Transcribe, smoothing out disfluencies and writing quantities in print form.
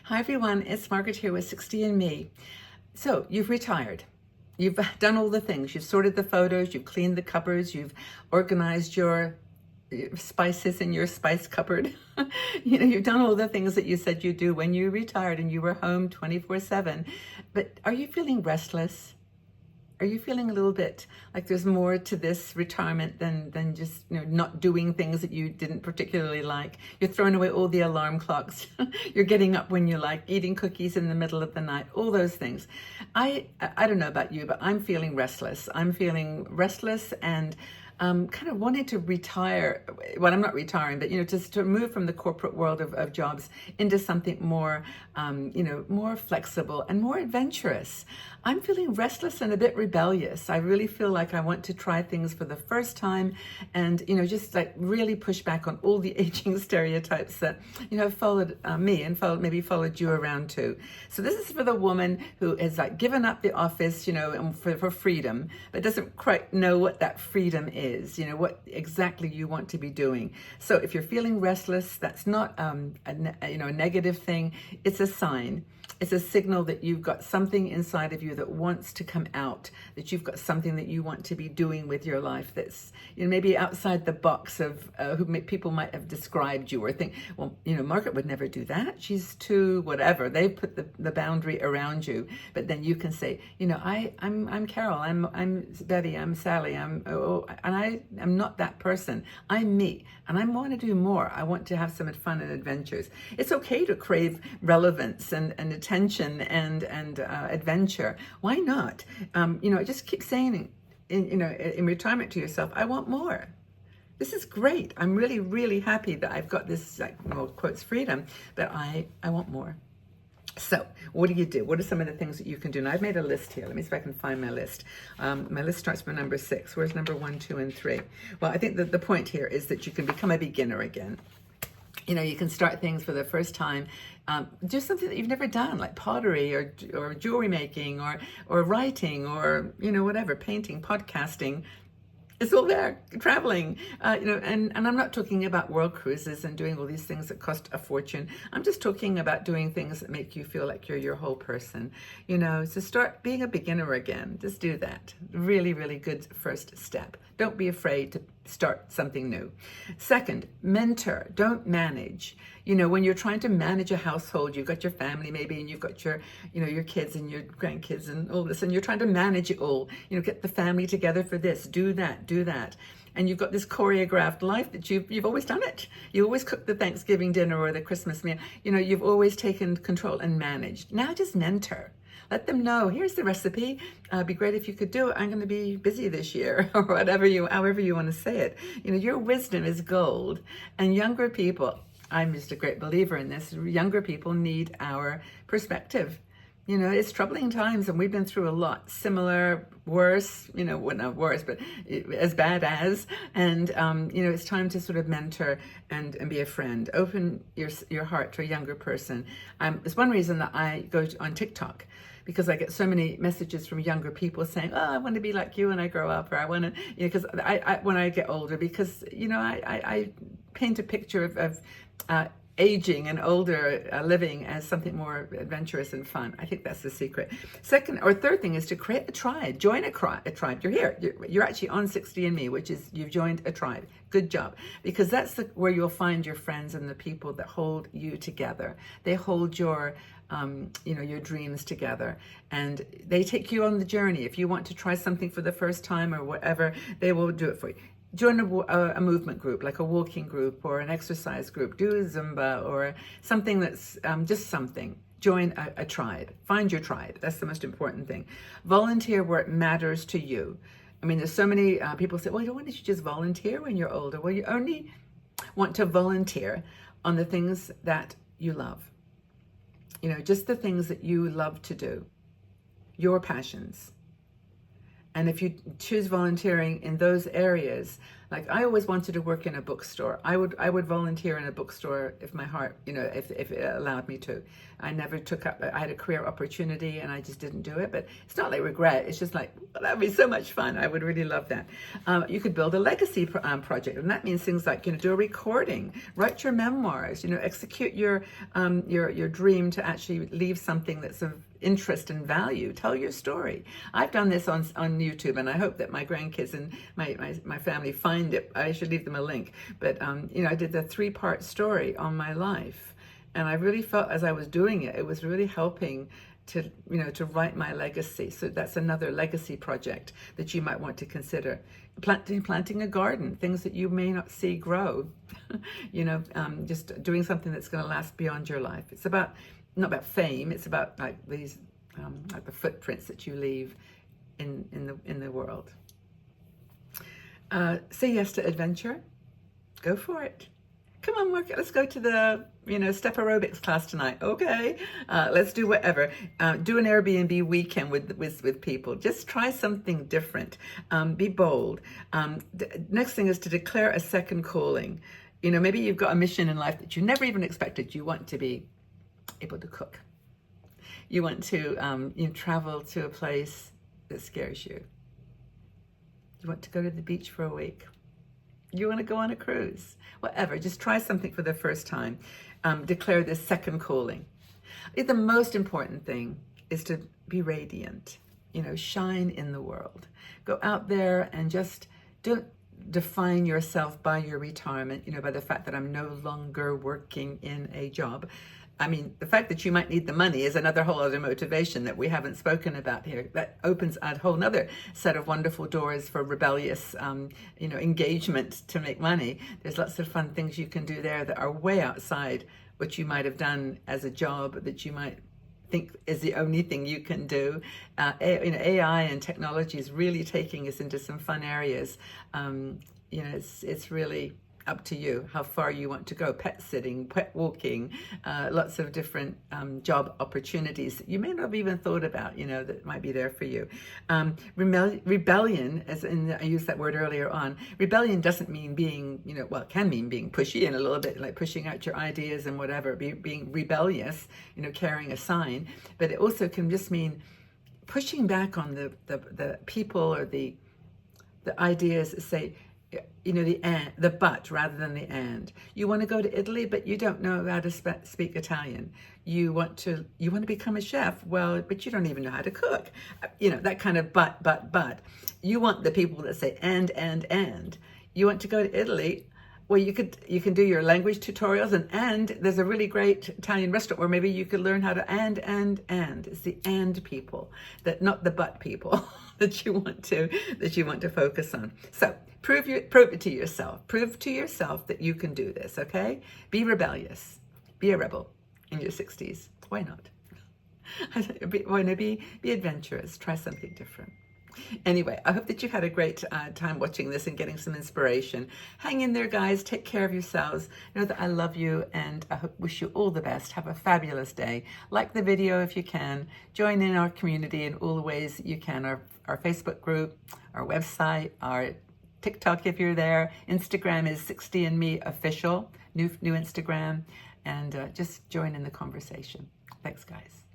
Hi everyone, it's Margaret here with 60 and Me. So you've retired. You've done all the things. You've sorted the photos, you've cleaned the cupboards, you've organized your spices in your spice cupboard. You've done all the things that you said you'd do when you retired and you were home 24/7. But are you feeling restless? Are you feeling a little bit like there's more to this retirement than just not doing things that you didn't particularly like? You're throwing away all the alarm clocks. You're getting up when you like, eating cookies in the middle of the night, all those things. I don't know about you, but I'm feeling restless. I'm feeling restless and kind of wanting to retire. Well, I'm not retiring, but just to move from the corporate world of jobs into something more, more flexible and more adventurous. I'm feeling restless and a bit rebellious. I really feel like I want to try things for the first time, and just like really push back on all the aging stereotypes that have followed me and followed you around too. So this is for the woman who has like given up the office, for freedom, but doesn't quite know what that freedom is. What exactly you want to be doing. So if you're feeling restless, that's not a negative thing. It's a sign. It's a signal that you've got something inside of you that wants to come out, that you've got something that you want to be doing with your life that's maybe outside the box of who people might have described you, or think, well, Margaret would never do that. She's too whatever. They put the boundary around you, but then you can say, I'm Carol, I'm Betty, I'm Sally, and I'm not that person. I'm me, and I want to do more. I want to have some fun and adventures. It's okay to crave relevance and attention and adventure. Why not? Just keep saying in retirement to yourself, I want more. This is great. I'm really, really happy that I've got this, quotes, freedom, but I want more. So what do you do? What are some of the things that you can do? And I've made a list here. Let me see if I can find my list. My list starts with number 6. Where's number 1, 2, and 3? Well, I think that the point here is that you can become a beginner again. You can start things for the first time. Do something that you've never done, like pottery or jewelry making or writing or, whatever, painting, podcasting. It's all there, traveling, and I'm not talking about world cruises and doing all these things that cost a fortune. I'm just talking about doing things that make you feel like you're your whole person, so start being a beginner again. Just do that. Really, really good first step. Don't be afraid to start something new. Second, mentor, don't manage. When you're trying to manage a household, you've got your family maybe, and you've got your, your kids and your grandkids and all this, and you're trying to manage it all. Get the family together for this, do that. And you've got this choreographed life that you've always done it. You always cook the Thanksgiving dinner or the Christmas meal. You've always taken control and managed. Now just mentor. Let them know, here's the recipe. It'd be great if you could do it. I'm going to be busy this year, or however you want to say it. Your wisdom is gold. And younger people, I'm just a great believer in this, younger people need our perspective. It's troubling times, and we've been through a lot, similar, worse, well, not worse, but as bad as, and, it's time to sort of mentor and be a friend. Open your heart to a younger person. It's one reason that I go on TikTok, because I get so many messages from younger people saying, oh, I want to be like you when I grow up, or I want to, because I when I get older, because, I paint a picture of aging and older living as something more adventurous and fun. I think that's the secret. Second or third thing is to create a tribe. Join a tribe. You're here. You're actually on 60 and Me, which is you've joined a tribe. Good job. Because that's where you'll find your friends and the people that hold you together. They hold your your dreams together, and they take you on the journey. If you want to try something for the first time or whatever, they will do it for you. Join a movement group, like a walking group or an exercise group. Do a Zumba or something that's just something. Join a tribe. Find your tribe. That's the most important thing. Volunteer where it matters to you. I mean, there's so many people say, well, why don't you just volunteer when you're older? Well, you only want to volunteer on the things that you love. Just the things that you love to do. Your passions. And if you choose volunteering in those areas, like I always wanted to work in a bookstore. I would volunteer in a bookstore if my heart, if it allowed me to. I never took up, I had a career opportunity and I just didn't do it. But it's not like regret. It's just like, well, that'd be so much fun. I would really love that. You could build a legacy project. And that means things like, do a recording, write your memoirs, execute your dream to actually leave something that's of interest and value. Tell your story. I've done this on YouTube, and I hope that my grandkids and my family find it. I should leave them a link. But I did the 3-part story on my life, and I really felt as I was doing it, it was really helping to write my legacy. So that's another legacy project that you might want to consider. Planting a garden, things that you may not see grow. Just doing something that's going to last beyond your life. It's not about fame. It's about like these, like the footprints that you leave in the world. Say yes to adventure. Go for it. Come on, Mark. Let's go to the step aerobics class tonight. Okay, let's do whatever. Do an Airbnb weekend with people. Just try something different. Be bold. Next thing is to declare a second calling. Maybe you've got a mission in life that you never even expected. You want to be able to cook. You want to travel to a place that scares you. You want to go to the beach for a week. You want to go on a cruise. Whatever. Just try something for the first time. Declare this second calling. The most important thing is to be radiant. Shine in the world. Go out there and just don't define yourself by your retirement, by the fact that I'm no longer working in a job. I mean, the fact that you might need the money is another whole other motivation that we haven't spoken about here. That opens a whole other set of wonderful doors for rebellious, engagement to make money. There's lots of fun things you can do there that are way outside what you might have done as a job that you might think is the only thing you can do. AI and technology is really taking us into some fun areas. It's really up to you how far you want to go. Pet sitting, pet walking, lots of different job opportunities that you may not have even thought about, that might be there for you. Rebellion, I used that word earlier on. Rebellion doesn't mean being, it can mean being pushy and a little bit like pushing out your ideas and whatever, being rebellious, carrying a sign. But it also can just mean pushing back on the people or the ideas that say, the but rather than the and. You want to go to Italy, but you don't know how to speak Italian. You want to become a chef, well, but you don't even know how to cook. That kind of but. You want the people that say and. You want to go to Italy, well, you can do your language tutorials and there's a really great Italian restaurant where maybe you could learn how to and. It's the and people, not the but people that you want to focus on. So prove it to yourself. Prove to yourself that you can do this, okay? Be rebellious. Be a rebel in your 60s. Why not? Be adventurous. Try something different. Anyway, I hope that you had a great time watching this and getting some inspiration. Hang in there, guys. Take care of yourselves. Know that I love you and I wish you all the best. Have a fabulous day. Like the video if you can. Join in our community in all the ways that you can. Our Facebook group, our website, our TikTok if you're there. Instagram is 60andme official, new Instagram. And just join in the conversation. Thanks, guys.